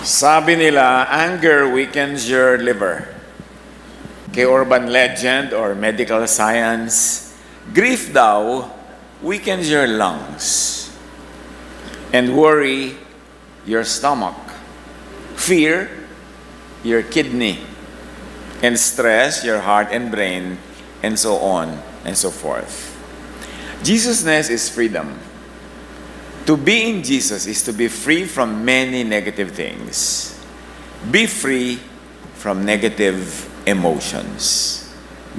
Sabi nila, anger weakens your liver. Kay urban legend or medical science, grief daw weakens your lungs. And worry, your stomach. Fear, your kidney. And stress, your heart and brain, and so on and so forth. Jesusness is freedom. To be in Jesus is to be free from many negative things. Be free from negative emotions.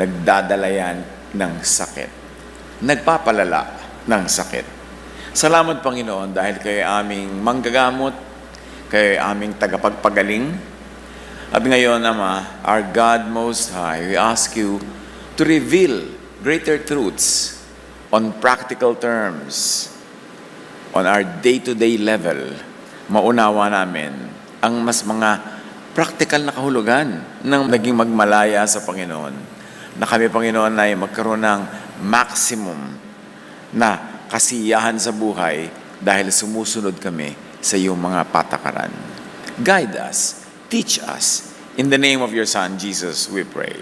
Nagdadala yan ng sakit. Nagpapalala ng sakit. Salamat Panginoon dahil kayo aming manggagamot, kayo aming tagapagpagaling. At ngayon, Ama, our God Most High, we ask you to reveal greater truths on practical terms, on our day-to-day level, maunawa namin ang mas mga practical na kahulugan ng naging magmalaya sa Panginoon. Na kami, Panginoon, ay magkaroon ng maximum na kasiyahan sa buhay dahil sumusunod kami sa iyong mga patakaran. Guide us, teach us. In the name of your Son, Jesus, we pray.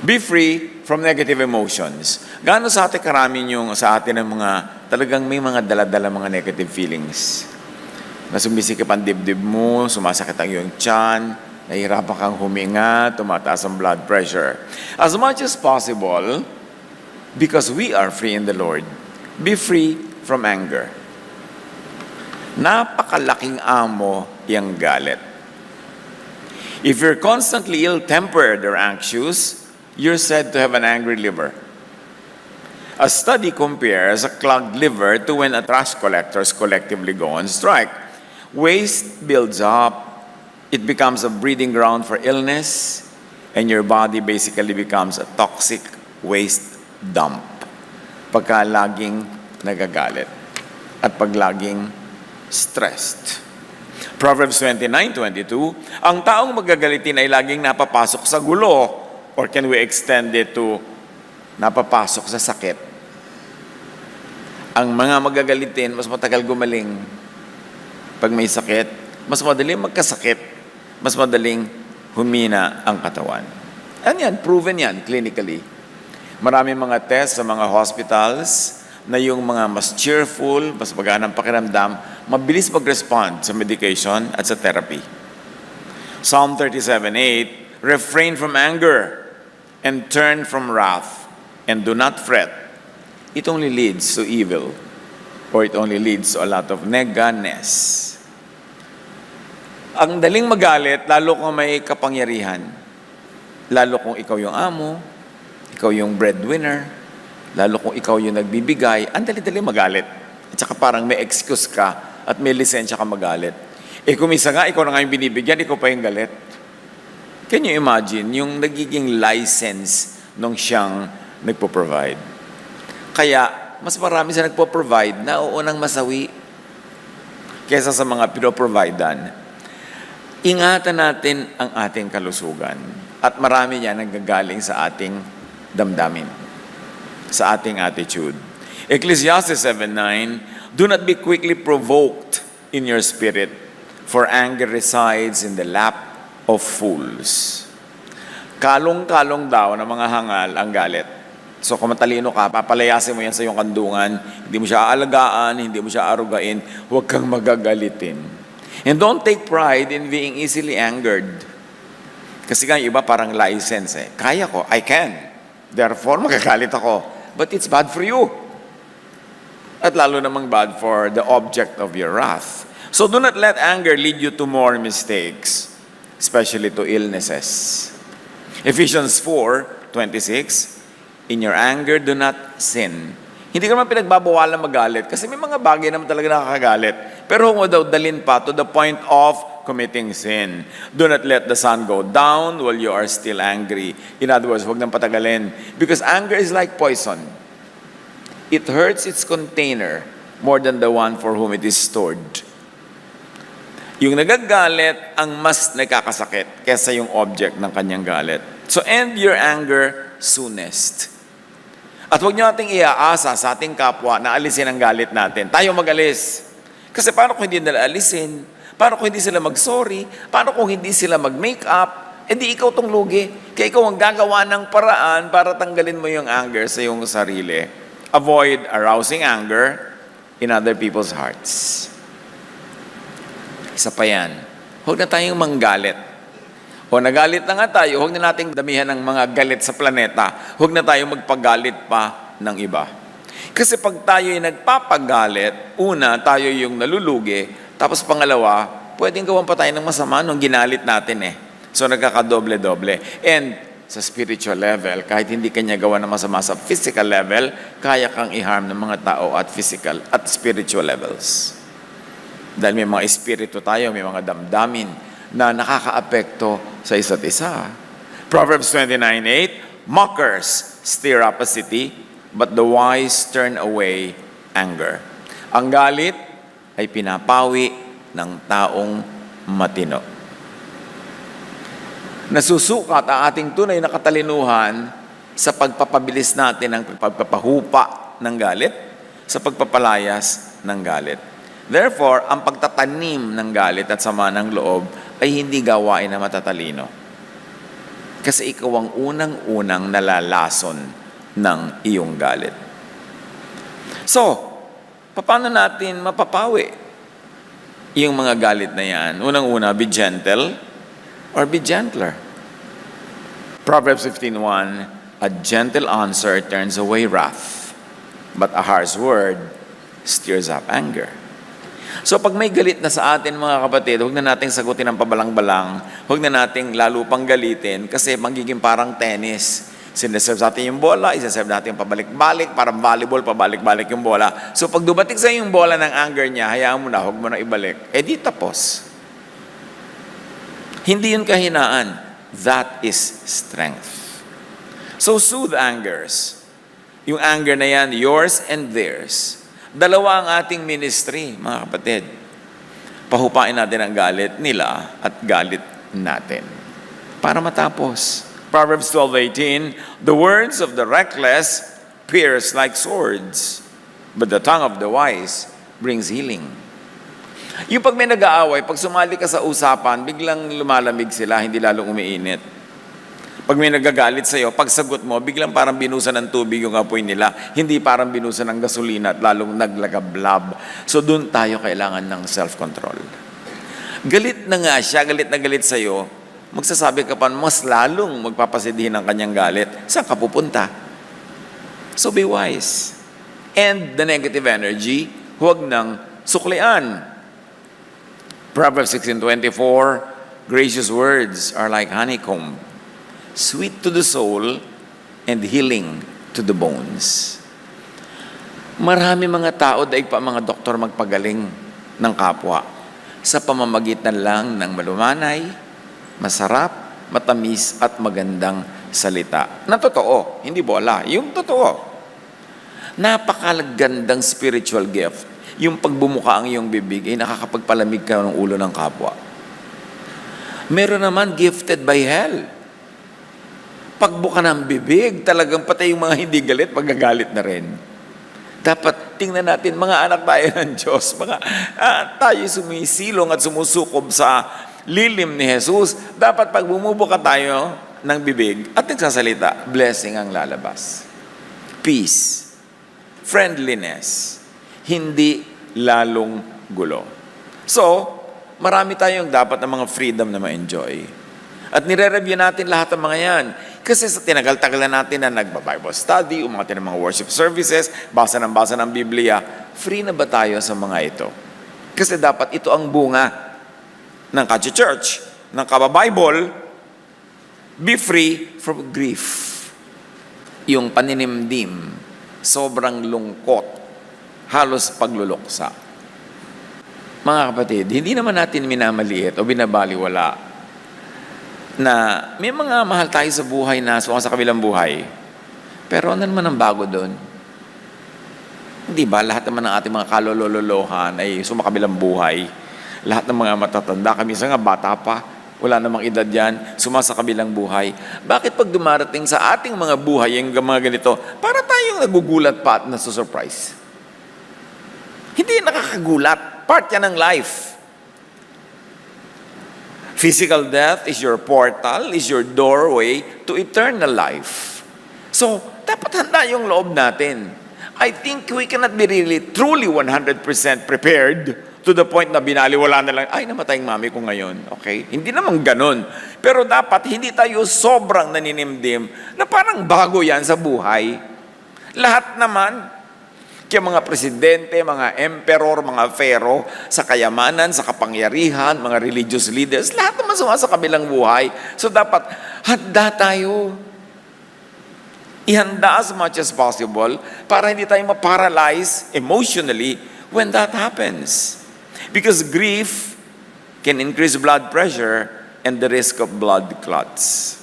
Be free from negative emotions. Gaano sa atin karami yung sa atin ang mga talagang may mga dala-dala mga negative feelings. Na sumisikip ang dibdib mo, sumasakit ang iyong tiyan, nahihirapan kang huminga, tumataas ang blood pressure. As much as possible, because we are free in the Lord, be free from anger. Napakalaking amo yung galit. If you're constantly ill-tempered or anxious, you're said to have an angry liver. A study compares a clogged liver to when a trash collectors collectively go on strike. Waste builds up, it becomes a breeding ground for illness, and your body basically becomes a toxic waste dump. Pagka laging nagagalit at pag laging stressed. Proverbs 29:22, ang taong magagalitin ay laging napapasok sa gulo, or can we extend it to napapasok sa sakit? Ang mga magagalitin, mas matagal gumaling. Pag may sakit, mas madaling magkasakit, mas madaling humina ang katawan. Ano yan? Proven yan clinically. Maraming mga tests sa mga hospitals na yung mga mas cheerful, mas magaan ang pakiramdam, mabilis mag-respond sa medication at sa therapy. Psalm 37:8, refrain from anger and turn from wrath, and do not fret. It only leads to evil, or it only leads to a lot of neganess. Ang daling magalit, lalo kung may kapangyarihan. Lalo kung ikaw yung amo, ikaw yung breadwinner, lalo kung ikaw yung nagbibigay, ang dali-dali magalit. At saka parang may excuse ka at may lisensya ka magalit. Kung isa nga, ikaw na nga yung binibigyan, ikaw pa yung galit. Can you imagine yung nagiging license nung siyang nagpo-provide? Kaya, mas marami sa nagpo-provide na uunang masawi kesa sa mga pinoprovidean. Ingatan natin ang ating kalusugan. At marami niya nanggagaling sa ating damdamin, sa ating attitude. Ecclesiastes 7:9, do not be quickly provoked in your spirit, for anger resides in the lap of fools. Kalong-kalong daw ng mga hangal ang galit. So kung matalino ka, papalayasin mo yan sa iyong kandungan, hindi mo siya aalagaan, hindi mo siya arugain, huwag kang magagalitin. And don't take pride in being easily angered. Kasi nga yung iba parang license eh. Kaya ko, I can. Therefore, magagalit ako. But it's bad for you. At lalo namang bad for the object of your wrath. So do not let anger lead you to more mistakes, especially to illnesses. Ephesians 4:26, in your anger, do not sin. Hindi ka naman pinagbabawalan magalit kasi may mga bagay naman talaga nakakagalit. Pero huwag mo daw dalhin pa to the point of committing sin. Do not let the sun go down while you are still angry. In other words, huwag nang patagalin. Because anger is like poison. It hurts its container more than the one for whom it is stored. Yung nagagalit ang mas nakakasakit kesa yung object ng kanyang galit. So end your anger soonest. At huwag niyo nating iaasa sa ating kapwa na alisin ang galit natin. Tayo mag-alis. Kasi paano kung hindi nila alisin? Paano kung hindi sila mag-sorry? Paano kung hindi sila mag-make up? Eh di ikaw tong lugi. Kaya ikaw ang gagawa ng paraan para tanggalin mo yung anger sa iyong sarili. Avoid arousing anger in other people's hearts. Isa pa yan. Huwag na tayong manggalit. O nagalit na nga tayo, huwag na nating damihan ng mga galit sa planeta. Huwag na tayong magpagalit pa ng iba. Kasi pag tayo ay nagpapagalit, una, tayo yung nalulugi, tapos pangalawa, pwedeng gawan pa tayo ng masama nung ginalit natin eh. So nagkakadoble-doble. And sa spiritual level, kahit hindi kanya gawa ng masama sa physical level, kaya kang i-harm ng mga tao at physical at spiritual levels. Dahil may mga espiritu tayo, may mga damdamin na nakakaapekto sa isa't isa. Proverbs 29:8, mockers stir up a city, but the wise turn away anger. Ang galit ay pinapawi ng taong matino. Nasusukat ang ating tunay na katalinuhan sa pagpapabilis natin ng pagpapahupa ng galit, sa pagpapalayas ng galit. Therefore, ang pagtatanim ng galit at sama ng loob ay hindi gawain na matatalino. Kasi ikaw ang unang-unang nalalason ng iyong galit. So, paano natin mapapawi yung mga galit na yan? Unang-una, be gentle or be gentler. Proverbs 15:1, a gentle answer turns away wrath, but a harsh word stirs up anger. So pag may galit na sa atin mga kapatid, huwag na nating sagutin ng pabalang-balang, huwag na nating lalo pang galitin kasi magiging parang tennis. Sineserve sa atin yung bola, isaserve natin yung pabalik-balik, parang volleyball, pabalik-balik yung bola. So pag dumating sa yung bola ng anger niya, hayaan mo na, huwag mo na ibalik. Eh di tapos. Hindi yun kahinaan. That is strength. So soothe angers. Yung anger na yan, yours and theirs. Dalawa ang ating ministry, mga kapatid. Pahupain natin ang galit nila at galit natin. Para matapos. Proverbs 12:18, the words of the reckless pierce like swords, but the tongue of the wise brings healing. Yung pag may nag-aaway, pag sumali ka sa usapan, biglang lumalamig sila, hindi lalong umiinit. Pag may nagagalit sa'yo, pag sagot mo, biglang parang binusan ng tubig yung apoy nila, hindi parang binusan ng gasolina at lalong naglagablab. So doon tayo kailangan ng self-control. Galit na nga siya, galit na galit sa'yo, magsasabi ka pa, mas lalong magpapasidihin ng kanyang galit. Saan ka pupunta? So be wise. And the negative energy, huwag nang suklian. Proverbs 16:24, gracious words are like honeycomb, sweet to the soul and healing to the bones. Marami mga tao, daig pa mga doktor magpagaling ng kapwa sa pamamagitan lang ng malumanay, masarap, matamis at magandang salita. Na totoo, hindi bola, yung totoo. Napakagandang spiritual gift. Yung pagbumuka ang iyong bibig ay nakakapagpalamig ka ng ulo ng kapwa. Meron naman gifted by hell. Pagbuka ng bibig, talagang patay yung mga hindi galit, pagagalit na rin. Dapat tingnan natin, mga anak tayo ng Diyos, tayo sumisilong at sumusukob sa lilim ni Jesus. Dapat pag bumubuka tayo ng bibig at nagsasalita, blessing ang lalabas. Peace, friendliness, hindi lalong gulo. So, marami tayong dapat ng mga freedom na ma-enjoy. At nire-review natin lahat ng mga yan. Kasi sa tinagal-tagal na natin na nagba-Bible study, umakit ng mga worship services, basa ng Biblia, free na ba tayo sa mga ito? Kasi dapat ito ang bunga ng Church, ng Kaba-Bible, be free from grief. Yung paninimdim, sobrang lungkot, halos pagluluksa. Mga kapatid, hindi naman natin minamaliit o binabaliwala na may mga mahal tayo sa buhay na sa kabilang buhay. Pero ano naman ang bago doon? Hindi ba lahat naman ng ating mga kalololohan ay sumakabilang buhay? Lahat ng mga matatanda, kami sa nga bata pa, wala namang edad yan, sumasa kabilang buhay. Bakit pag dumarating sa ating mga buhay yung mga ganito, para tayong nagugulat pa at nasusurprise? Hindi nakakagulat. Part yan ng life. Physical death is your portal, is your doorway to eternal life. So, dapat handa yung loob natin. I think we cannot be really, truly 100% prepared to the point na binaliwala na lang, ay, namatay yung mami ko ngayon. Okay? Hindi naman ganun. Pero dapat hindi tayo sobrang naninimdim na parang bago yan sa buhay. Lahat naman, kaya mga presidente, mga emperor, mga pharaoh, sa kayamanan, sa kapangyarihan, mga religious leaders, lahat naman sa kabilang buhay. So dapat handa tayo. Ihanda as much as possible para hindi tayo ma-paralyze emotionally when that happens. Because grief can increase blood pressure and the risk of blood clots.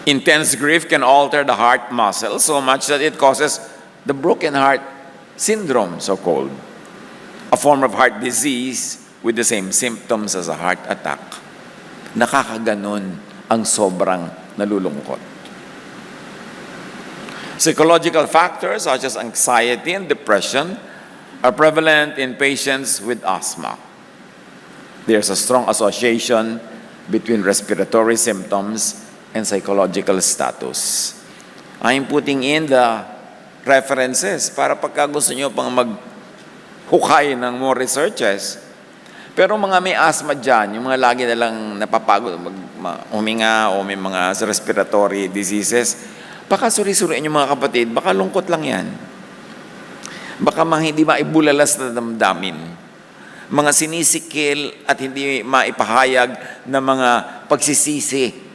Intense grief can alter the heart muscle so much that it causes the broken heart syndrome, so-called, a form of heart disease with the same symptoms as a heart attack. Nakakaganon ang sobrang nalulungkot. Psychological factors such as anxiety and depression are prevalent in patients with asthma. There's a strong association between respiratory symptoms and psychological status. I'm putting in the references para pagka gusto nyo pang maghukay ng more researches. Pero mga may asthma dyan, yung mga lagi na lang napapagod, huminga o may mga respiratory diseases, baka suri-suriin yung mga kapatid, baka lungkot lang yan. Baka hindi maibulalas na damdamin. Mga sinisikil at hindi maipahayag na mga pagsisisi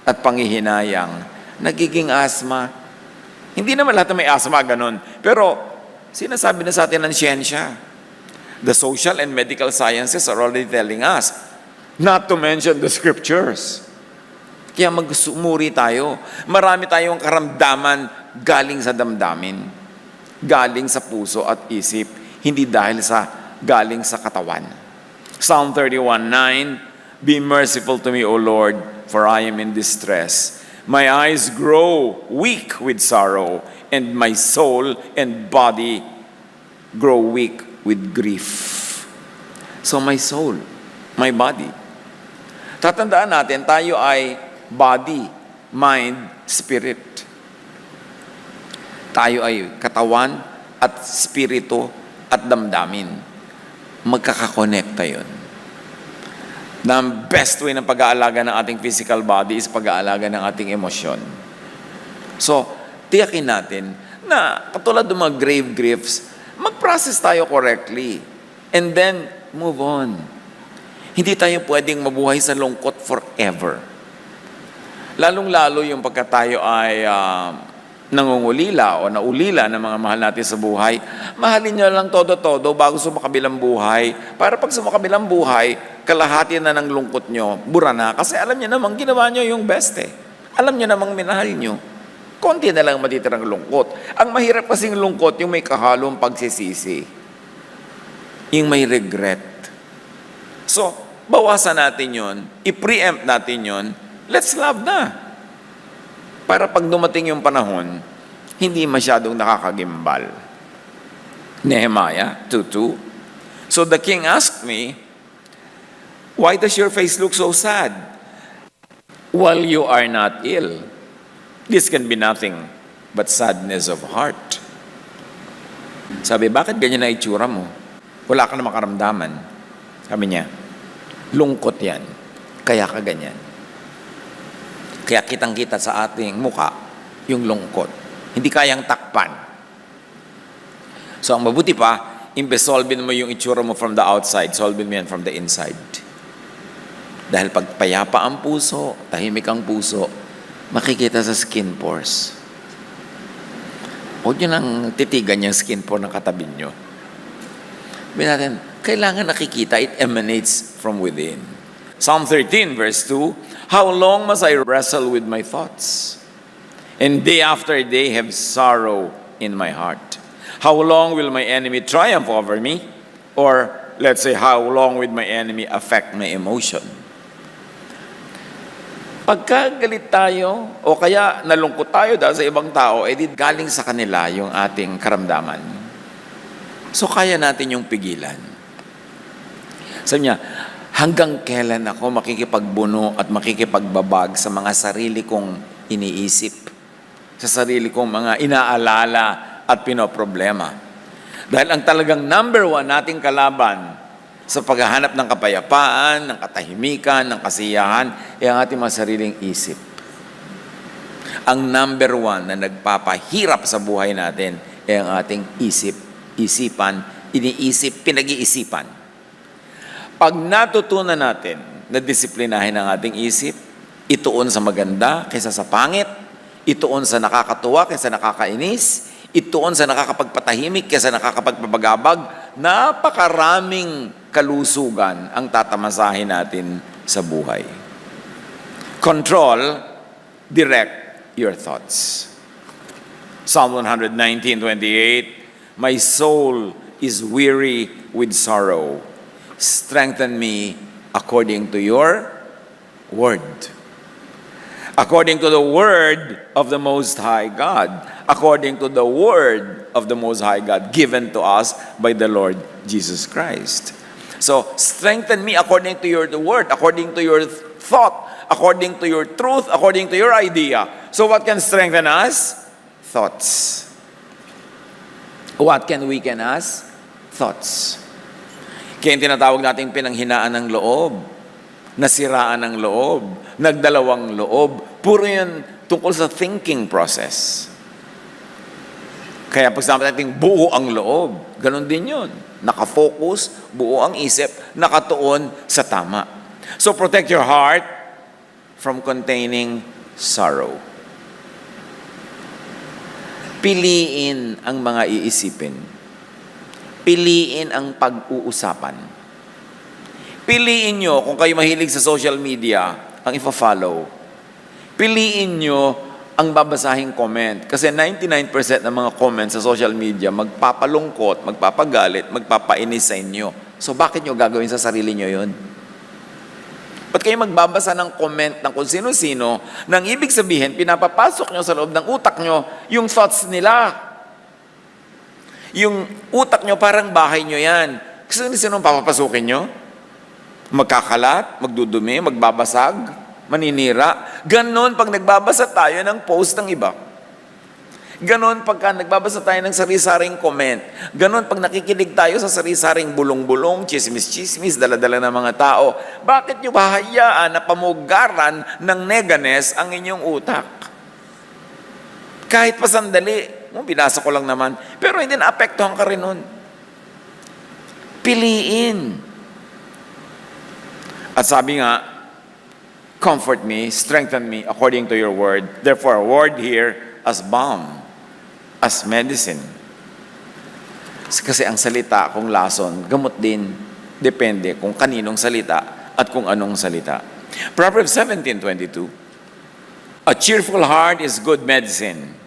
at panghihinayang, nagiging asthma. Hindi naman lahat na may asthma ganun. Pero sinasabi na sa atin ng siyensya. The social and medical sciences are already telling us, not to mention the scriptures. Kaya magsumuri tayo. Marami tayong karamdaman galing sa damdamin. Galing sa puso at isip. Hindi dahil galing sa katawan. Psalm 31:9, Be merciful to me, O Lord, for I am in distress. My eyes grow weak with sorrow, and my soul and body grow weak with grief. So my soul, my body. Tatandaan natin, tayo ay body, mind, spirit. Tayo ay katawan at spirito at damdamin. Magkakakonekta yun. Na ang best way ng pag-aalaga ng ating physical body is pag-aalaga ng ating emosyon. So, tiyakin natin na katulad ng mga grave griefs, mag-process tayo correctly and then move on. Hindi tayo pwedeng mabuhay sa lungkot forever. Lalong-lalo yung pagka tayo ay nangungulila o naulila ng mga mahal natin sa buhay, mahalin nyo lang todo-todo bago sumakabilang buhay. Para pag sumakabilang buhay, kalahati na ng lungkot nyo, bura na. Kasi alam nyo namang ginawa nyo yung best eh. Alam nyo namang minahal nyo. Konti na lang matitirang lungkot. Ang mahirap kasing lungkot, yung may kahalong pagsisisi. Yung may regret. So, bawasan natin yun, i-preempt natin yun, let's love na. Para pag dumating yung panahon, hindi masyadong nakakagimbal. Nehemiah 2:2. So the king asked me, Why does your face look so sad? While you are not ill. This can be nothing but sadness of heart. Sabi, bakit ganyan na itsura mo? Wala ka na makaramdaman. Sabi niya, lungkot yan. Kaya ka ganyan. Kaya kitang-kita sa ating muka yung lungkot. Hindi kayang takpan. So ang mabuti pa, imbes solvin mo yung itsura mo from the outside, solvin mo yan from the inside. Dahil pag payapa ang puso, tahimik ang puso, makikita sa skin pores. Huwag nyo nang titigan yung skin pore ng katabi nyo. Sabi natin, kailangan nakikita, it emanates from within. Psalm 13 verse 2, How long must I wrestle with my thoughts? And day after day have sorrow in my heart. How long will my enemy triumph over me? Or let's say, how long will my enemy affect my emotion? Pagka galit tayo, o kaya nalungkot tayo dahil sa ibang tao, edi galing sa kanila yung ating karamdaman. So kaya natin yung pigilan. Sabi niya, Hanggang kailan ako makikipagbuno at makikipagbabag sa mga sarili kong iniisip, sa sarili kong mga inaalala at pinoproblema? Dahil ang talagang number one nating kalaban sa paghahanap ng kapayapaan, ng katahimikan, ng kasiyahan, ay ang ating mga sariling isip. Ang number one na nagpapahirap sa buhay natin ay ang ating isipan, iniisip, pinag-iisipan. Pag natutunan natin na disiplinahin ang ating isip, ituon sa maganda kaysa sa pangit, ituon sa nakakatuwa kaysa nakakainis, ituon sa nakakapagpatahimik kaysa nakakapagpabagabag, napakaraming kalusugan ang tatamasahin natin sa buhay. Control, direct your thoughts. Psalm 119:28, my soul is weary with sorrow. Strengthen me according to your word. According to the word of the Most High God. According to the word of the Most High God given to us by the Lord Jesus Christ. So, strengthen me according to your word, according to your thought, according to your truth, according to your idea. So, what can strengthen us? Thoughts. What can weaken us? Thoughts. Kaya yung tinatawag nating pinanghinaan ng loob, nasiraan ng loob, nagdalawang loob, puro yan tungkol sa thinking process. Kaya pag sabi natin buo ang loob, ganun din yun. Nakafocus, buo ang isip, nakatuon sa tama. So protect your heart from containing sorrow. Piliin ang mga iisipin. Piliin ang pag-uusapan. Piliin nyo, kung kayo mahilig sa social media, ang ifa-follow. Piliin nyo ang babasahing comment. Kasi 99% ng mga comments sa social media, magpapalungkot, magpapagalit, magpapainis sa inyo. So bakit nyo gagawin sa sarili nyo yun? Ba't kayo magbabasa ng comment ng kung sino-sino, nang ibig sabihin, pinapapasok nyo sa loob ng utak nyo yung thoughts nila. Yung utak nyo parang bahay nyo yan. Kasi sino papapasukin nyo? Magkakalat, magdudumi, magbabasag, maninira. Ganon pag nagbabasa tayo ng post ng iba. Ganon pagka nagbabasa tayo ng sari-saring comment. Ganon pag nakikinig tayo sa sari-saring bulong-bulong, chismis-chismis, dala-dala ng mga tao. Bakit nyo bahayaan na pamugaran ng neganes ang inyong utak? Kahit pa sandali, binasa ko lang naman. Pero hindi naapektuhan ka rin nun. Piliin. At sabi nga, comfort me, strengthen me according to your word. Therefore, a word here as balm, as medicine. Kasi ang salita, kung lason, gamot din. Depende kung kaninong salita at kung anong salita. Proverbs 17:22, a cheerful heart is good medicine,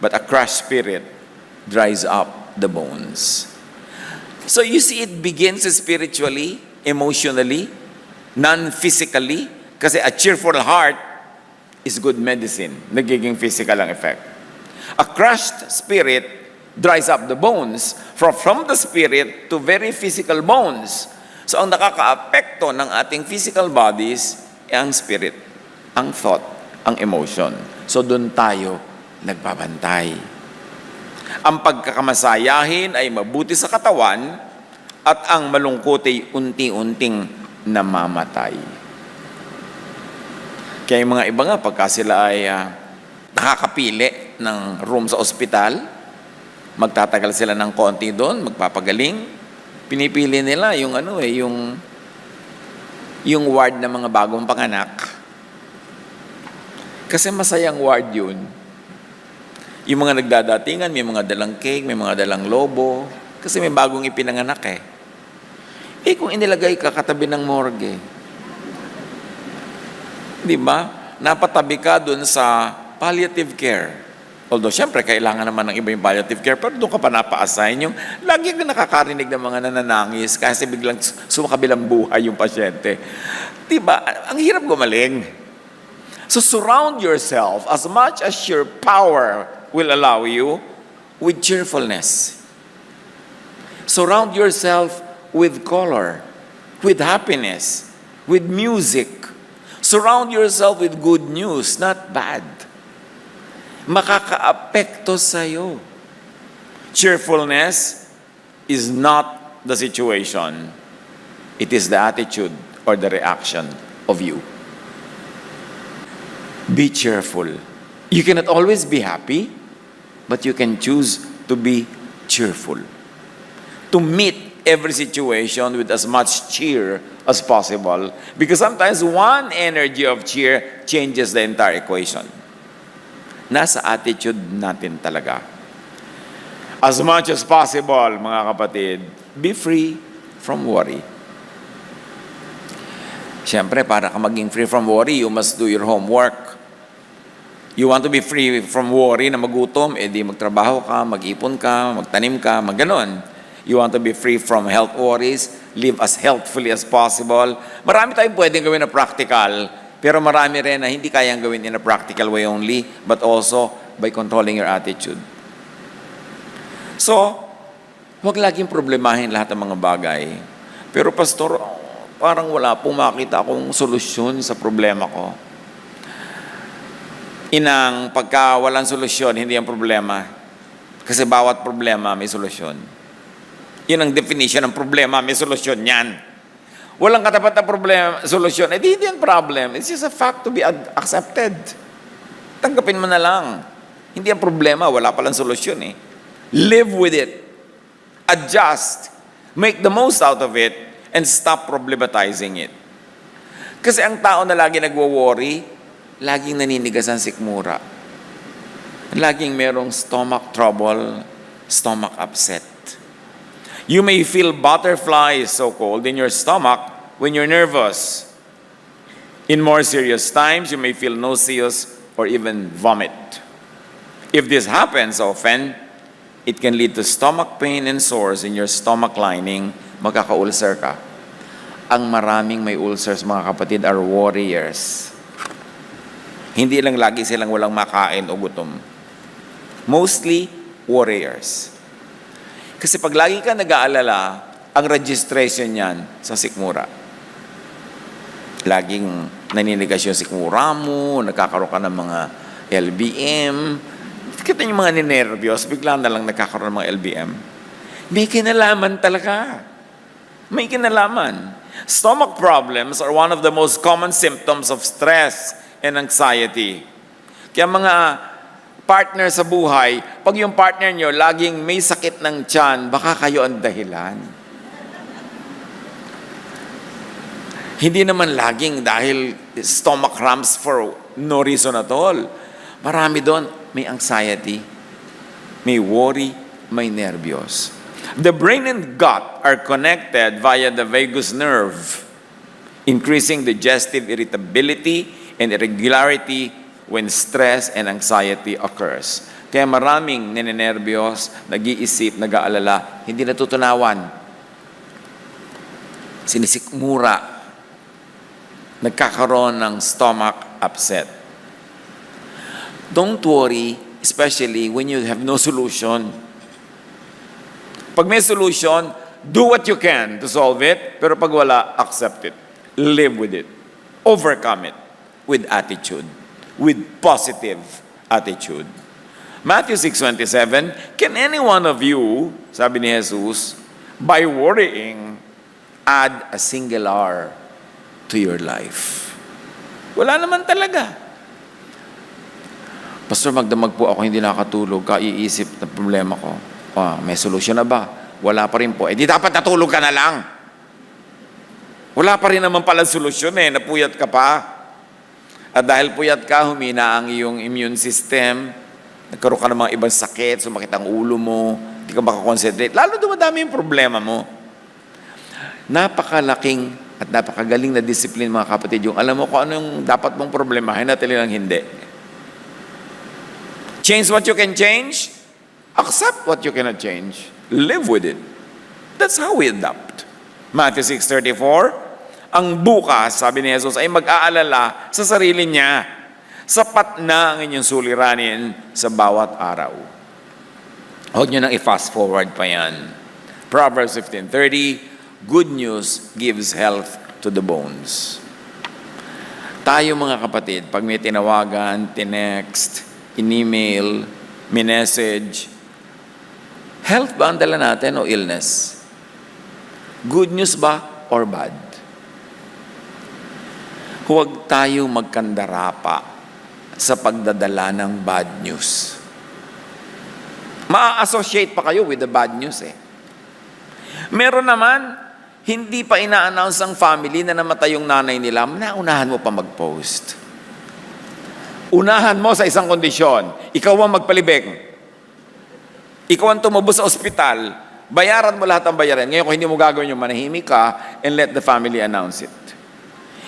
but a crushed spirit dries up the bones. So you see, it begins spiritually, emotionally, non-physically. Kasi a cheerful heart is good medicine. Nagiging physical ang effect. A crushed spirit dries up the bones. From the spirit to very physical bones. So ang nakaka-apekto ng ating physical bodies ay ang spirit, ang thought, ang emotion. So doon tayo nagbabantay. Ang pagkakamasayahin ay mabuti sa katawan at ang malungkot ay unti-unting namamatay. Kaya yung mga iba nga, pagka sila ay nakakapili ng room sa ospital, magtatagal sila ng konti doon, magpapagaling, pinipili nila yung yung ward ng mga bagong panganak. Kasi masayang ward yun. Yung mga nagdadatingan, may mga dalang cake, may mga dalang lobo. Kasi may bagong ipinanganak eh. Kung inilagay ka katabi ng morgue, di ba? Napatabi ka dun sa palliative care. Although, syempre, kailangan naman ng iba yung palliative care, pero doon ka pa napa-assign yung lagi ka nakakarinig ng mga nananangis kasi biglang sumakabilang buhay yung pasyente. Di ba? Ang hirap gumaling. So, surround yourself as much as your power will allow you with cheerfulness. Surround yourself with color. with happiness, with music. Surround yourself with good news, not bad. Makakaapekto sa'yo. Cheerfulness is not the situation. It is the attitude or the reaction of you. Be cheerful. You cannot always be happy, but you can choose to be cheerful. To meet every situation with as much cheer as possible. Because sometimes one energy of cheer changes the entire equation. Nasa attitude natin talaga. As much as possible, mga kapatid, be free from worry. Siyempre, para ka maging free from worry, you must do your homework. You want to be free from worry na magutom, edi magtrabaho ka, mag-ipon ka, magtanim ka, magganon. You want to be free from health worries, live as healthfully as possible. Marami tayong pwedeng gawin na practical, pero marami rin na hindi kayang gawin in a practical way only, but also by controlling your attitude. So, huwag laging problemahin lahat ng mga bagay. Pero pastor, parang wala pong makita akong solusyon sa problema ko. Inang, pagka walang solusyon, hindi ang problema. Kasi bawat problema may solusyon. Yun ang definition ng problema, may solusyon yan. Walang katapat na problema, solusyon, hindi yan problem. It's just a fact to be accepted. Tanggapin mo na lang. Hindi ang problema, wala palang solusyon eh. Live with it. Adjust. Make the most out of it and stop problematizing it. Kasi ang tao na lagi nagwo-worry, laging naninigas ang sikmura. Laging merong stomach trouble, stomach upset. You may feel butterflies, so-called, in your stomach when you're nervous. In more serious times, you may feel nauseous or even vomit. If this happens often, it can lead to stomach pain and sores in your stomach lining, magkaka-ulcer ka. Ang maraming may ulcers, mga kapatid, are warriors. Hindi lang lagi silang walang makain o gutom. Mostly, warriors. Kasi pag lagi ka nag-aalala, ang registration niyan sa sikmura. Laging naninigas yung sikmura mo, nagkakaroon ka ng mga LBM. Kita yung mga ninervyos, bigla na lang nagkakaroon ng mga LBM. May kinalaman talaga. May kinalaman. Stomach problems are one of the most common symptoms of stress and anxiety. Kaya mga partner sa buhay, pag yung partner nyo laging may sakit ng tiyan, baka kayo ang dahilan. Hindi naman laging dahil stomach cramps for no reason at all. Marami doon, may anxiety, may worry, may nervyos. The brain and gut are connected via the vagus nerve, increasing digestive irritability and irregularity when stress and anxiety occurs. Kaya maraming ninenervyos, nag-iisip, nag-aalala, hindi natutunawan. Sinisikmura, nagkakaroon ng stomach upset. Don't worry, especially when you have no solution. Pag may solution, do what you can to solve it, pero pag wala, accept it. Live with it. Overcome it. With attitude, with positive attitude. Matthew 6:27, can any one of you, sabi ni Jesus, by worrying, add a single hour to your life? Wala naman talaga. Pastor, magdamag po ako, hindi nakatulog, kaiisip na problema ko. May solusyon na ba? Wala pa rin po. Di dapat natulog ka na lang. Wala pa rin naman pala solusyon napuyat ka pa. At dahil puyat ka, humina ang iyong immune system, nagkaroon ka ng mga ibang sakit, sumakit ang ulo mo, hindi ka makakonsentrate, lalo dumadami yung problema mo. Napakalaking at napakagaling na discipline, mga kapatid, yung alam mo kung ano yung dapat mong problemahin at talagang hindi. Change what you can change, accept what you cannot change, live with it. That's how we adapt. Matthew 6:34, ang bukas, sabi ni Jesus, ay mag-aalala sa sarili niya. Sapat na ang inyong suliranin sa bawat araw. Huwag nyo nang i-fast forward pa yan. Proverbs 15:30, Good news gives health to the bones. Tayo mga kapatid, pag may tinawagan, tinext, in-email, minessage, health ba ang dala natin o illness? Good news ba or bad? Huwag tayo magkandarapa sa pagdadala ng bad news. Ma-associate pa kayo with the bad news eh. Meron naman, hindi pa ina-announce ang family na namatay yung nanay nila, naunahan mo pa mag-post. Unahan mo sa isang kondisyon, ikaw ang magpalibing. Ikaw ang tumubos sa ospital, bayaran mo lahat ang bayaran. Ngayon kung hindi mo gagawin yung manahimik ka and let the family announce it.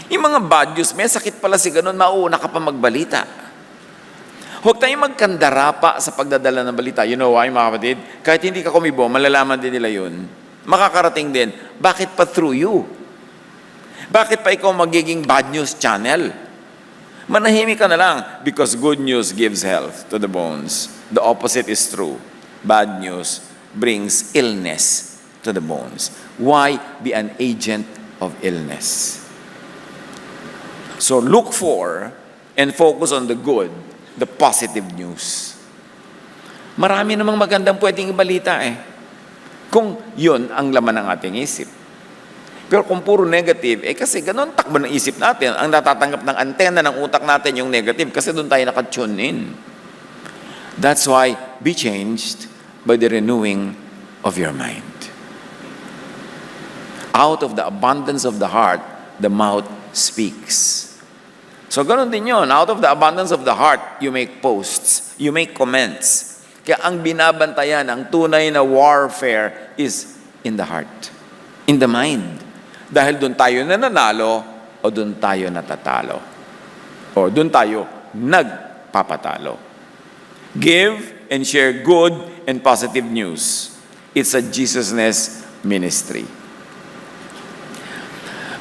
Yung mga bad news, may sakit pala si ganun, mauuna ka pa magbalita. Huwag tayong magkandarapa sa pagdadala ng balita. You know why, mga kapatid? Kahit hindi ka kumibo, malalaman din nila yun. Makakarating din. Bakit pa through you? Bakit pa ikaw magiging bad news channel? Manahimik ka na lang because good news gives health to the bones. The opposite is true. Bad news brings illness to the bones. Why be an agent of illness? So look for and focus on the good, the positive news. Marami namang magandang pwedeng ibalita eh. Kung yun ang laman ng ating isip. Pero kung puro negative, kasi ganun takbo ng isip natin. Ang natatanggap ng antena ng utak natin yung negative kasi doon tayo nakatune in. That's why be changed by the renewing of your mind. Out of the abundance of the heart, the mouth speaks. So ganun din yun. Out of the abundance of the heart, you make posts, you make comments. Kaya ang binabantayan, ang tunay na warfare is in the heart, in the mind. Dahil doon tayo nananalo o doon tayo natatalo. O doon tayo nagpapatalo. Give and share good and positive news. It's a Jesusness ministry.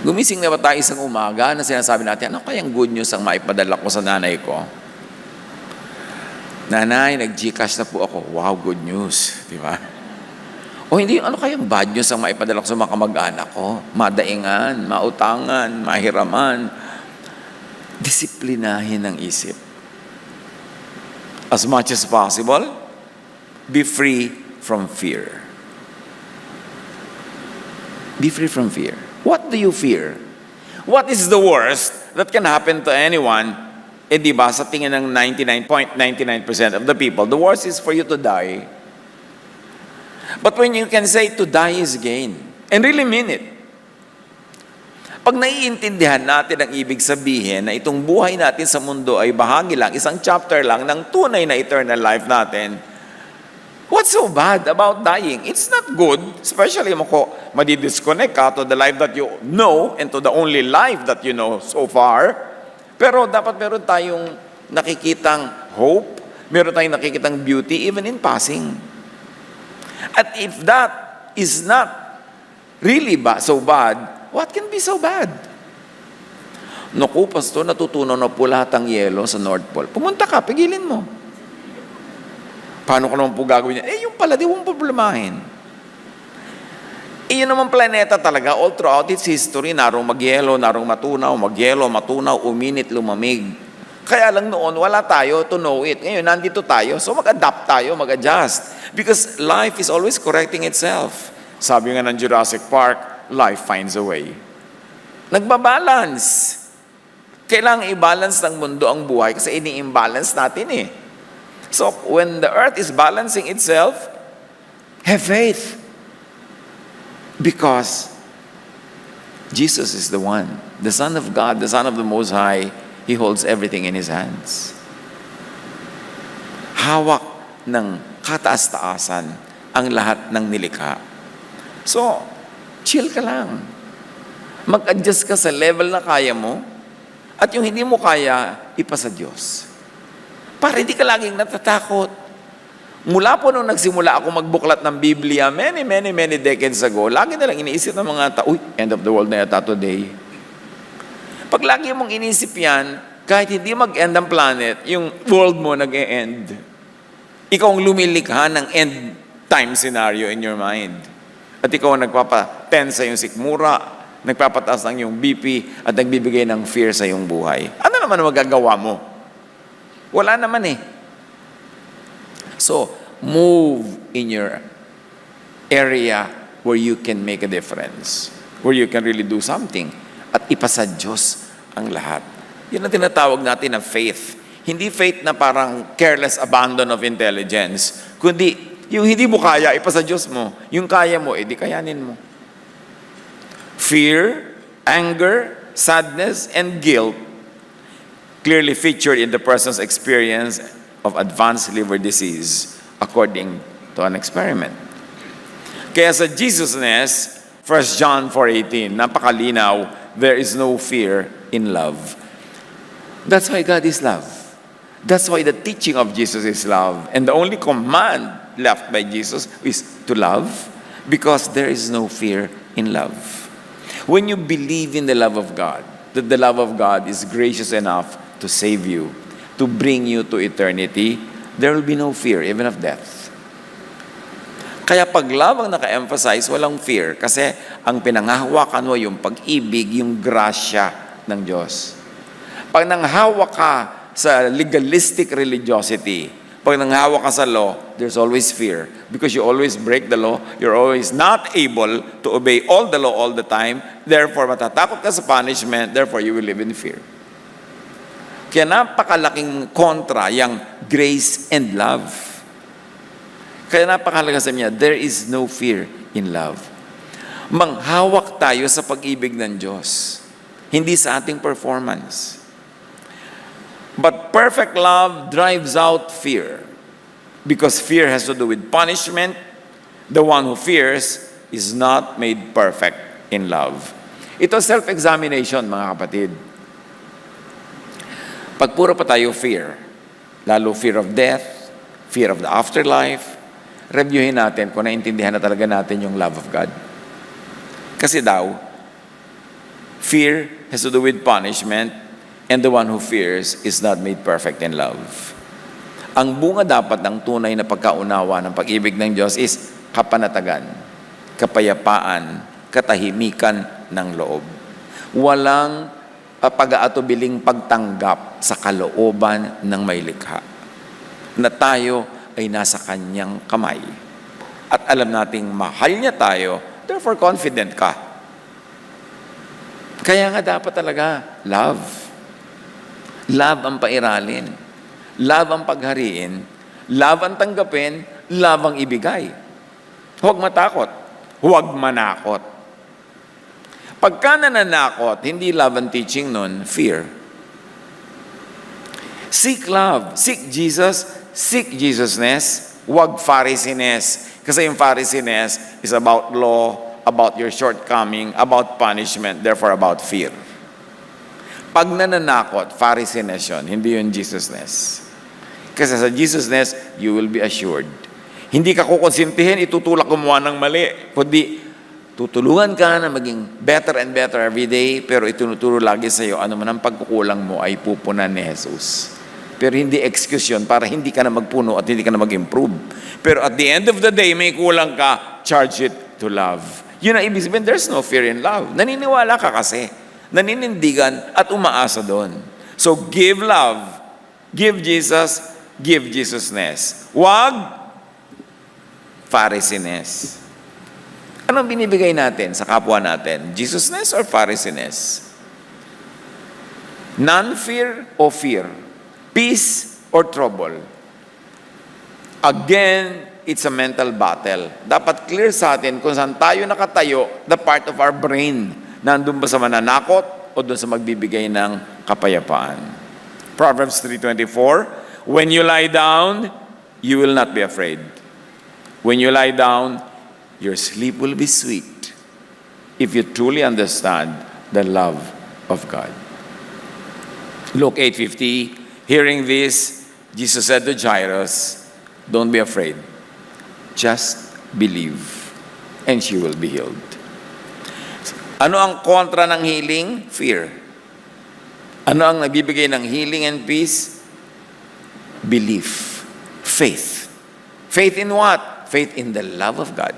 Gumising na ba tayo isang umaga na sinasabi natin, ano kayang good news ang maipadala ko sa nanay ko? Nanay, nag-Gcash na po ako. Wow, good news. Di ba? O hindi, ano kayang bad news ang maipadala ko sa mga kamag-anak ko? Madaingan, mautangan, mahiraman. Disiplinahin ang isip. As much as possible, be free from fear. Be free from fear. What do you fear? What is the worst that can happen to anyone? Di ba, sa tingin ng 99.99% of the people, the worst is for you to die. But when you can say to die is gain, and really mean it, pag naiintindihan natin ang ibig sabihin na itong buhay natin sa mundo ay bahagi lang, isang chapter lang ng tunay na eternal life natin, what's so bad about dying? It's not good, especially kung madidisconnect ka to the life that you know and to the only life that you know so far. Pero dapat meron tayong nakikitang hope, meron tayong nakikitang beauty even in passing. At if that is not really so bad, what can be so bad? Naku, pastor, natutunaw na po lahat ang yelo sa North Pole. Pumunta ka, pigilin mo. Paano ko naman po gagawin niya? Yung pala, di mong problemahin. Yun naman planeta talaga, all throughout its history, narong magyelo, narong matunaw, magyelo, matunaw, uminit, lumamig. Kaya lang noon, wala tayo to know it. Ngayon, nandito tayo, so mag-adapt tayo, mag-adjust. Because life is always correcting itself. Sabi nga ng Jurassic Park, life finds a way. Nagbabalance. Kailangan i-balance ng mundo ang buhay kasi ini-imbalance natin eh. So, when the earth is balancing itself, have faith. Because Jesus is the one, the Son of God, the Son of the Most High. He holds everything in His hands. Hawak ng kataas-taasan ang lahat ng nilikha. So, chill ka lang. Mag-adjust ka sa level na kaya mo at yung hindi mo kaya, ipasa Diyos. Para hindi ka laging natatakot. Mula po nung nagsimula ako magbuklat ng Biblia, many decades ago, lagi na lang iniisip ng mga tao, end of the world na yata today. Pag lagi mong inisip yan, kahit hindi mag-end ang planet, yung world mo nag-e-end. Ikaw ang lumilikha ng end time scenario in your mind. at ikaw ang nagpapatense sa iyong sikmura, nagpapataas ng iyong BP, at nagbibigay ng fear sa iyong buhay. Ano naman ang magagawa mo? Wala naman eh. So, move in your area where you can make a difference, where you can really do something, at ipasa Diyos ang lahat. Yun ang tinatawag natin na faith. Hindi faith na parang careless abandon of intelligence, kundi yung hindi mo kaya, ipasa Diyos mo. Yung kaya mo, di kayanin mo. Fear, anger, sadness, and guilt clearly featured in the person's experience of advanced liver disease according to an experiment. Kaya sa Jesusness, 1 John 4:18, napakalinaw, there is no fear in love. That's why God is love. That's why the teaching of Jesus is love. And the only command left by Jesus is to love, because there is no fear in love. When you believe in the love of God, that the love of God is gracious enough to save you, to bring you to eternity, there will be no fear, even of death. Kaya pag love ang naka-emphasize, walang fear. Kasi ang pinanghahawakan mo yung pag-ibig, yung grasya ng Diyos. Pag nanghawak ka sa legalistic religiosity, pag nanghawak ka sa law, there's always fear. Because you always break the law, you're always not able to obey all the law all the time. Therefore, matatakot ka sa punishment, therefore you will live in fear. Kaya napakalaking kontra yung grace and love. Kaya napakalaga sa niya, there is no fear in love. Manghawak tayo sa pag-ibig ng Diyos, hindi sa ating performance. But perfect love drives out fear, because fear has to do with punishment. The one who fears is not made perfect in love. Ito self-examination, mga kapatid. Pag puro pa tayo fear, lalo fear of death, fear of the afterlife, reviewin natin kung naintindihan na talaga natin yung love of God. Kasi daw, fear has to do with punishment, and the one who fears is not made perfect in love. Ang bunga dapat ng tunay na pagkaunawa ng pag-ibig ng Diyos is kapanatagan, kapayapaan, katahimikan ng loob. Walang pag-aatubiling pagtanggap sa kalooban ng may likha, na tayo ay nasa kanyang kamay. At alam nating mahal niya tayo, therefore confident ka. Kaya nga dapat talaga love. Love ang pairalin. Love ang paghariin. Love ang tanggapin. Love ang ibigay. Huwag matakot. Huwag manakot. Pagka nananakot, hindi love ang teaching nun, fear. Seek love. Seek Jesus. Seek Jesusness. Huwag Pharisiness. Kasi yung Pharisiness is about law, about your shortcoming, about punishment, therefore about fear. Pag nananakot, Pharisiness yun, hindi yun Jesusness. Kasi sa Jesusness, you will be assured. Hindi ka kukonsintihin, itutulak gumawa ng mali, kundi tutulungan ka na maging better and better every day, pero itunuturo lagi sa iyo, ano man ang pagkukulang mo ay pupunan ni Jesus. Pero hindi excuse yun para hindi ka na magpuno at hindi ka na mag-improve. Pero at the end of the day, may kulang ka, charge it to love. Yun ang ibig sabihin, there's no fear in love. Naniniwala ka kasi. Naninindigan at umaasa doon. So give love, give Jesus, give Jesusness. Wag Pharisiness. Anong binibigay natin sa kapwa natin? Jesusness or Pharisiness? Non-fear o fear? Peace or trouble? Again, it's a mental battle. Dapat clear sa atin kung saan tayo nakatayo, the part of our brain. Nandun ba sa mananakot o doon sa magbibigay ng kapayapaan? Proverbs 3:24, when you lie down, you will not be afraid. When you lie down, your sleep will be sweet if you truly understand the love of God. Luke 8:50, hearing this, Jesus said to Jairus, don't be afraid. Just believe, and she will be healed. Ano ang kontra ng healing? Fear. Ano ang nagbibigay ng healing and peace? Belief. Faith. Faith in what? Faith in the love of God.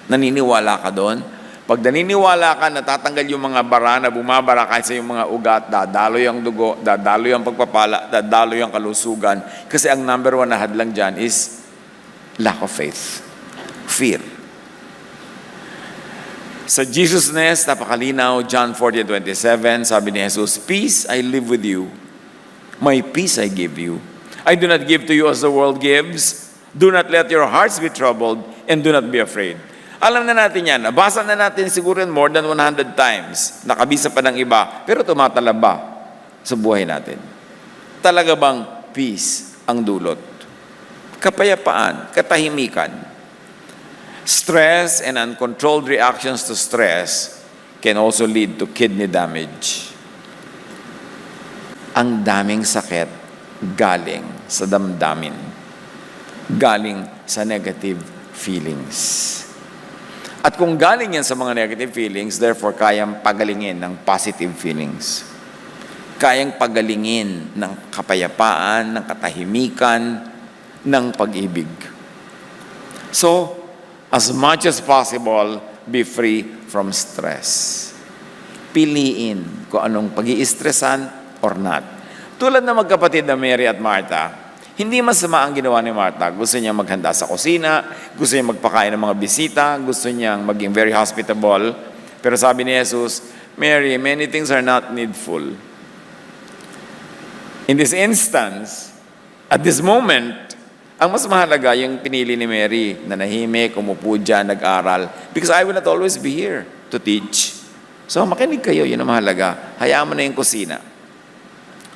Naniniwala ka doon? Pag naniniwala ka, natatanggal yung mga bara na bumabara kahit sa yung mga ugat, dadaloy ang dugo, dadaloy ang pagpapala, dadaloy ang kalusugan. Kasi ang number one na hadlang dyan is lack of faith. Fear. Sa Jesusness, napakalinaw, John 40:27, sabi ni Jesus, "Peace I live with you. My peace I give you. I do not give to you as the world gives. Do not let your hearts be troubled, and do not be afraid." Alam na natin yan. Nabasa na natin siguro more than 100 times. Nakabisa pa ng iba, pero tumatalaba sa buhay natin. Talaga bang peace ang dulot? Kapayapaan, katahimikan. Stress and uncontrolled reactions to stress can also lead to kidney damage. Ang daming sakit galing sa damdamin. Galing sa negative feelings. At kung galing yan sa mga negative feelings, therefore, kayang pagalingin ng positive feelings. Kayang pagalingin ng kapayapaan, ng katahimikan, ng pag-ibig. So, as much as possible, be free from stress. Piliin kung anong pag-i-stressan or not. Tulad ng magkapatid na Mary at Martha, hindi masama ang ginawa ni Martha. Gusto niya maghanda sa kusina, gusto niya magpakain ng mga bisita, gusto niyang maging very hospitable. Pero sabi ni Jesus, "Mary, many things are not needful." In this instance, at this moment, ang mas mahalaga yung pinili ni Mary, na nahimik, umupo dyan, nag-aral. Because I will not always be here to teach. So makinig kayo, yun ang mahalaga. Hayaan mo na yung kusina.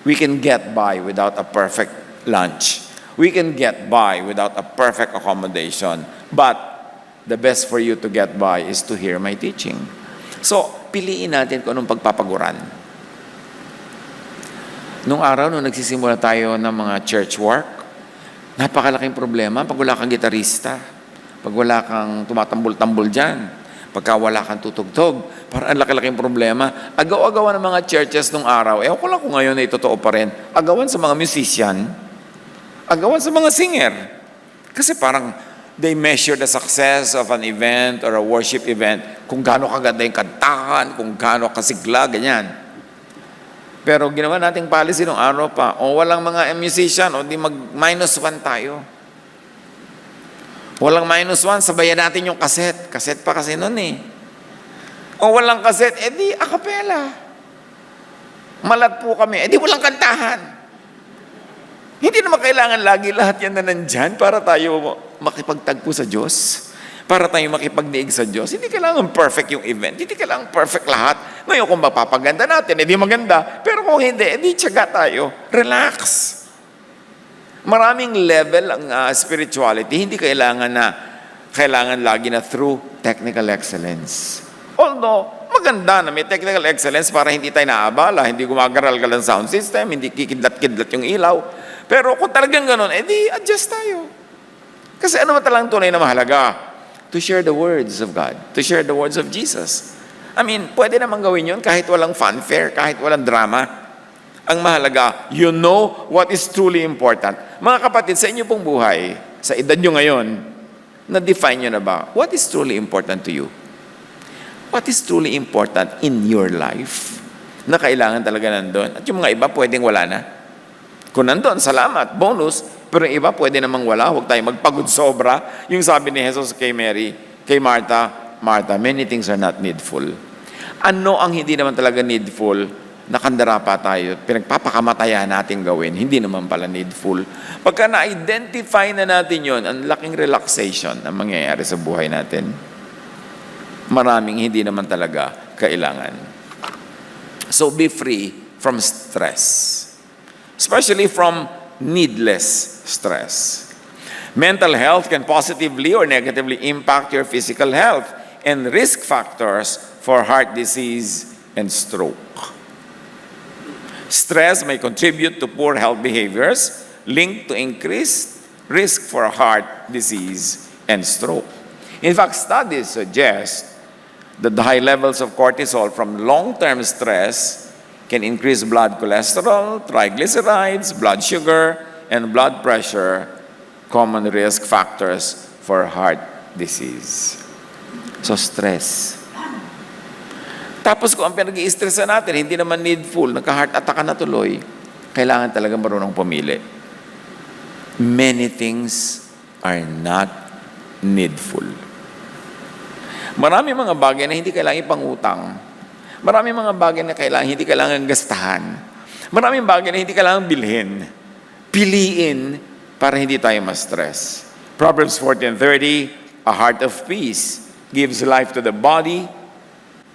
We can get by without a perfect lunch. We can get by without a perfect accommodation. But the best for you to get by is to hear my teaching. So, piliin natin kung anong pagpapaguran. Nung araw, nung nagsisimula tayo ng mga church work, napakalaking problema pag wala kang gitarista, pag wala kang tumatambol-tambol dyan, pagka wala kang tutugtog, parang ang laki-laking problema. Agaw-agawan ng mga churches nung araw, ewan ko lang kung ngayon ay totoo pa rin, agawan sa mga musician, agawan sa mga singer. Kasi parang they measure the success of an event or a worship event kung gaano kaganda yung kantahan, kung gaano kasigla, ganyan. Pero ginawa nating policy nung araw pa, o walang mga musician, o di mag-1 tayo. Walang -1, sabayan natin yung kaset. Kaset pa kasi nun eh. O walang kaset, edi a cappella. Malat po kami, edi walang kantahan. Hindi naman kailangan lagi lahat yan na nandyan para tayo makipagtagpo sa Diyos. Para tayo makipagdiig sa Diyos. Hindi kailangan perfect yung event. Hindi kailangan perfect lahat. Ngayon kung mapapaganda natin, edi maganda. Pero kung hindi, edi tiyaga tayo. Relax. Maraming level ang spirituality. Hindi kailangan lagi na through technical excellence. Although, maganda na may technical excellence para hindi tayo naabala, hindi gumagaral-gal ang sound system, hindi kikidlat-kidlat yung ilaw. Pero kung talagang ganun, edi adjust tayo. Kasi ano ba talagang tunay na mahalaga? To share the words of God. To share the words of Jesus. I mean, pwede naman gawin yun kahit walang fanfare, kahit walang drama. Ang mahalaga, you know what is truly important. Mga kapatid, sa inyo pong buhay, sa edad nyo ngayon, na-define nyo na ba? What is truly important to you? What is truly important in your life? Na kailangan talaga nandun. At yung mga iba, pwedeng wala na. Kung nandun, salamat, bonus. Pero yung iba, pwede namang wala. Huwag tayo magpagod sobra. Yung sabi ni Jesus kay Mary, kay Martha, "Martha, many things are not needful." Ano ang hindi naman talaga needful? Nakandara pa tayo, pinagpapakamatayan natin gawin, hindi naman pala needful. Pagka na-identify na natin yon, ang laking relaxation ang mangyayari sa buhay natin. Maraming hindi naman talaga kailangan. So be free from stress. Especially from needless stress. Mental health can positively or negatively impact your physical health and risk factors for heart disease and stroke. Stress may contribute to poor health behaviors linked to increased risk for heart disease and stroke. In fact, studies suggest that the high levels of cortisol from long-term stress can increase blood cholesterol, triglycerides, blood sugar, and blood pressure, common risk factors for heart disease. So, stress. Tapos kung ang pinag-i-stressa natin, hindi naman needful, nagka-heart attack ka na tuloy, kailangan talaga marunong pumili. Many things are not needful. Marami mga bagay na hindi kailangan ipangutang. Marami mga bagay na hindi kailangan gastahan. Maraming bagay na hindi kailangan bilhin. Piliin para hindi tayo ma-stress. Proverbs 14:30, a heart of peace gives life to the body,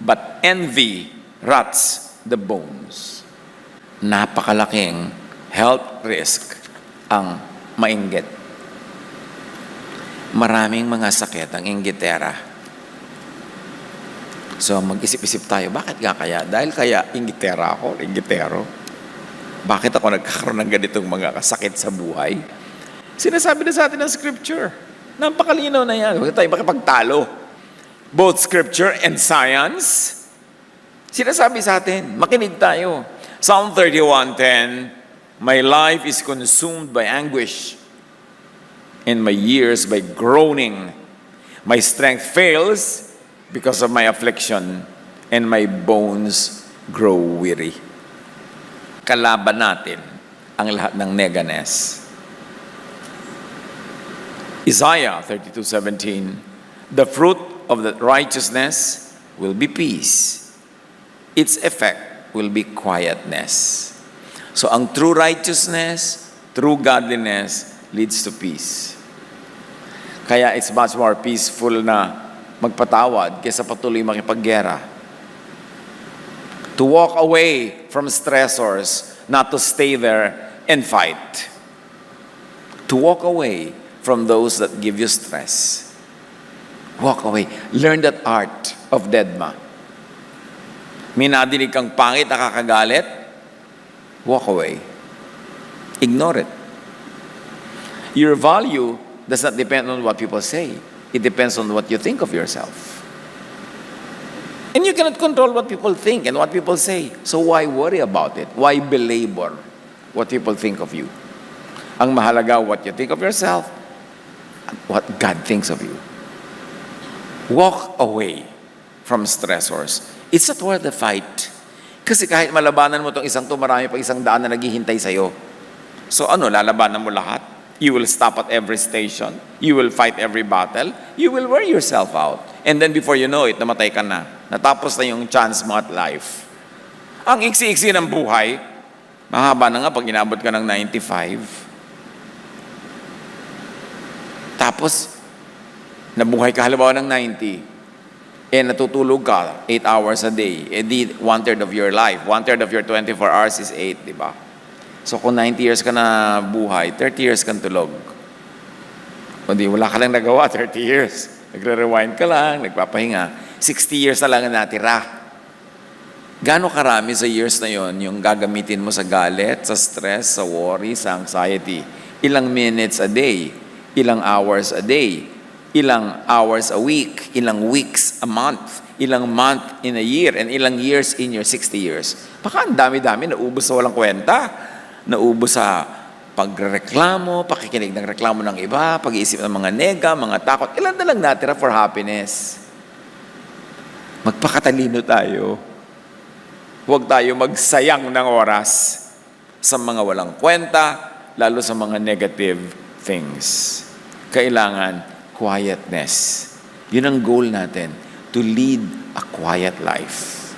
but envy rots the bones. Napakalaking health risk ang mainggit. Maraming mga sakit ang inggitera. So mag-isip-isip tayo, bakit nga kaya? Dahil kaya inggitera ako, inggitero. Bakit ako nagkakaroon ng ganitong mga kasakit sa buhay? Sinasabi na sa atin ng Scripture. Napakalinaw na yan. Huwag tayo makipagtalo. Both Scripture and science. Sinasabi sa atin, makinig tayo. Psalm 31:10, my life is consumed by anguish, and my years by groaning. My strength fails because of my affliction, and my bones grow weary. Kalaban natin ang lahat ng neganess. Isaiah 32:17, the fruit of the righteousness will be peace. Its effect will be quietness. So ang true righteousness, true godliness leads to peace. Kaya it's much more peaceful na magpatawad kaysa patuloy makipaggera. To walk away from stressors, not to stay there and fight. To walk away from those that give you stress. Walk away. Learn that art of Dedma. May nadinig kang pangit, nakakagalit, walk away. Ignore it. Your value does not depend on what people say. It depends on what you think of yourself. And you cannot control what people think and what people say. So why worry about it? Why belabor what people think of you? Ang mahalaga, what you think of yourself and what God thinks of you. Walk away from stressors. It's not worth the fight. Kasi kahit malabanan mo itong isang to, marami pa isang daan na naghihintay sa'yo. So lalabanan mo lahat? You will stop at every station. You will fight every battle. You will wear yourself out. And then before you know it, namatay ka na. Natapos na yung chance mo at life. Ang iksi-iksi ng buhay, mahaba na nga pag inabot ka ng 95. Tapos, nabuhay ka halimbawa ng 90. Natutulog ka 8 hours a day. Di 1/3 of your life. 1/3 of your 24 hours is 8, di ba? So kung 90 years ka na buhay, 30 years kang tulog. O di, wala ka lang nagawa, 30 years. Nagre-rewind ka lang, nagpapahinga. 60 years na lang ang natira. Gaano karami sa years na yon yung gagamitin mo sa galit, sa stress, sa worry, sa anxiety? Ilang minutes a day? Ilang hours a day? Ilang hours a week? Ilang weeks a month? Ilang month in a year? And ilang years in your 60 years? Baka ang dami-dami, naubos sa walang kwenta. Naubos sa pagreklamo, pakikinig ng reklamo ng iba, pag-iisip ng mga nega, mga takot. Ilan na lang natira for happiness? Magpakatalino tayo. Huwag tayo magsayang ng oras sa mga walang kwenta, lalo sa mga negative things. Kailangan quietness. Yun ang goal natin, to lead a quiet life.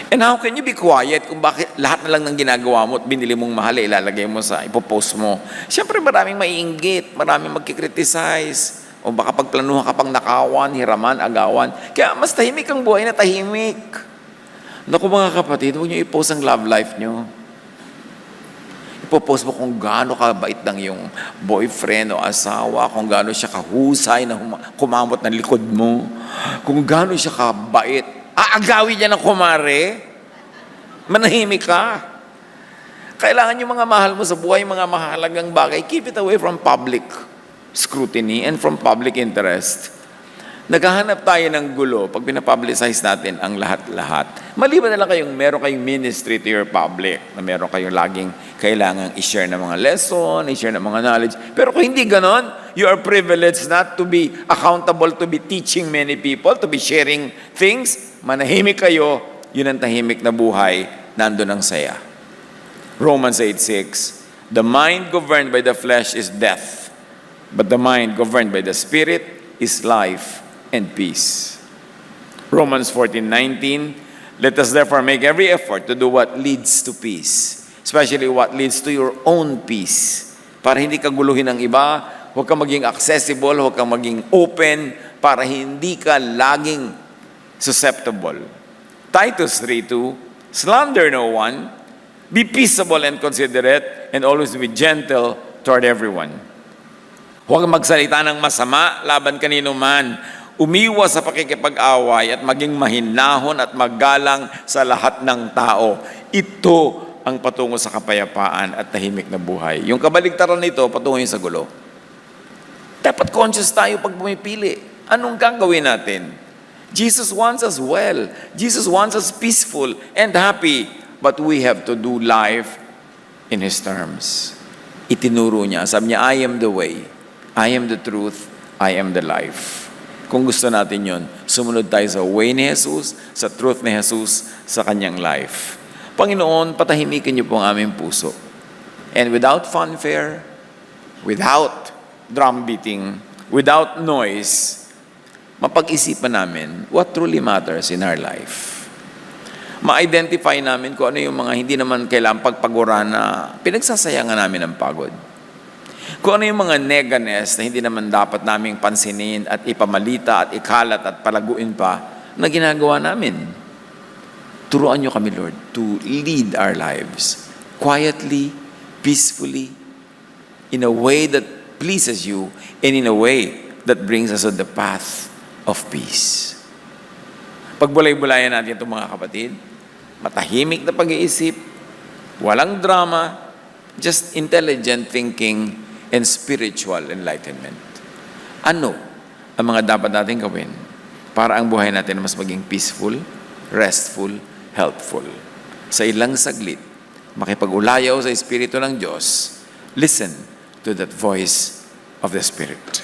And how can you be quiet kung bakit lahat na lang ng ginagawa mo at binili mong mahal, ilalagay mo sa ipopost mo? Siyempre maraming maiinggit, maraming magkikriticize, o baka pagplanuhan ka pang nakawan, hiraman, agawan. Kaya mas tahimik ang buhay na tahimik. Naku mga kapatid, huwag niyo i-post ang love life niyo. Ipopost mo kung gaano kabait ng yung boyfriend o asawa, kung gaano siya kahusay na kumamot ng likod mo, kung gaano siya kabait. Aagawin niya ng kumare, manahimik ka. Kailangan yung mga mahal mo sa buhay, mga mahalagang bagay, keep it away from public scrutiny and from public interest. Naghahanap tayo ng gulo pag pinapublicize natin ang lahat-lahat. Maliban na lang meron kayong ministry to your public, na meron kayong laging kailangang i-share ng mga lesson, i-share ng mga knowledge. Pero kung hindi ganon, you are privileged not to be accountable, to be teaching many people, to be sharing things. Manahimik kayo, yun ang tahimik na buhay, nandun ang saya. Romans 8:6, the mind governed by the flesh is death, but the mind governed by the Spirit is life and peace. Romans 14:19, let us therefore make every effort to do what leads to peace, especially what leads to your own peace. Para hindi ka guluhin ng iba, huwag kang maging accessible, huwag kang maging open, para hindi ka laging susceptible. Titus 3:2, slander no one, be peaceable and considerate, and always be gentle toward everyone. Huwag kang magsalita ng masama laban kanino man. Umiwas sa pakikipag-away at maging mahinahon at magalang sa lahat ng tao. Ito ang patungo sa kapayapaan at tahimik na buhay. Yung kabaligtaran nito, patungo yun sa gulo. Dapat conscious tayo pag pumipili. Anong gagawin natin? Jesus wants us well. Jesus wants us peaceful and happy. But we have to do life in His terms. Itinuro niya. Sabi niya, I am the way. I am the truth. I am the life. Kung gusto natin yon, sumunod tayo sa way ni Jesus, sa truth ni Jesus, sa kanyang life. Panginoon, patahimikin niyo po ang aming puso. And without fanfare, without drum beating, without noise, mapag-isipan namin what truly matters in our life. Ma-identify namin kung ano yung mga hindi naman kailangang pagpaguran na pinagsasayangan namin ng pagod. Kung ano yung mga neganess na hindi naman dapat naming pansinin at ipamalita at ikalat at palaguin pa na ginagawa namin. Turuan niyo kami, Lord, to lead our lives quietly, peacefully, in a way that pleases you, and in a way that brings us on the path of peace. Pagbulay-bulayan natin itong mga kapatid, matahimik na pag-iisip, walang drama, just intelligent thinking and spiritual enlightenment. Ano ang mga dapat natin gawin para ang buhay natin mas maging peaceful, restful, helpful? Sa ilang saglit, makipag-ulayaw sa Espiritu ng Diyos, listen to that voice of the Spirit.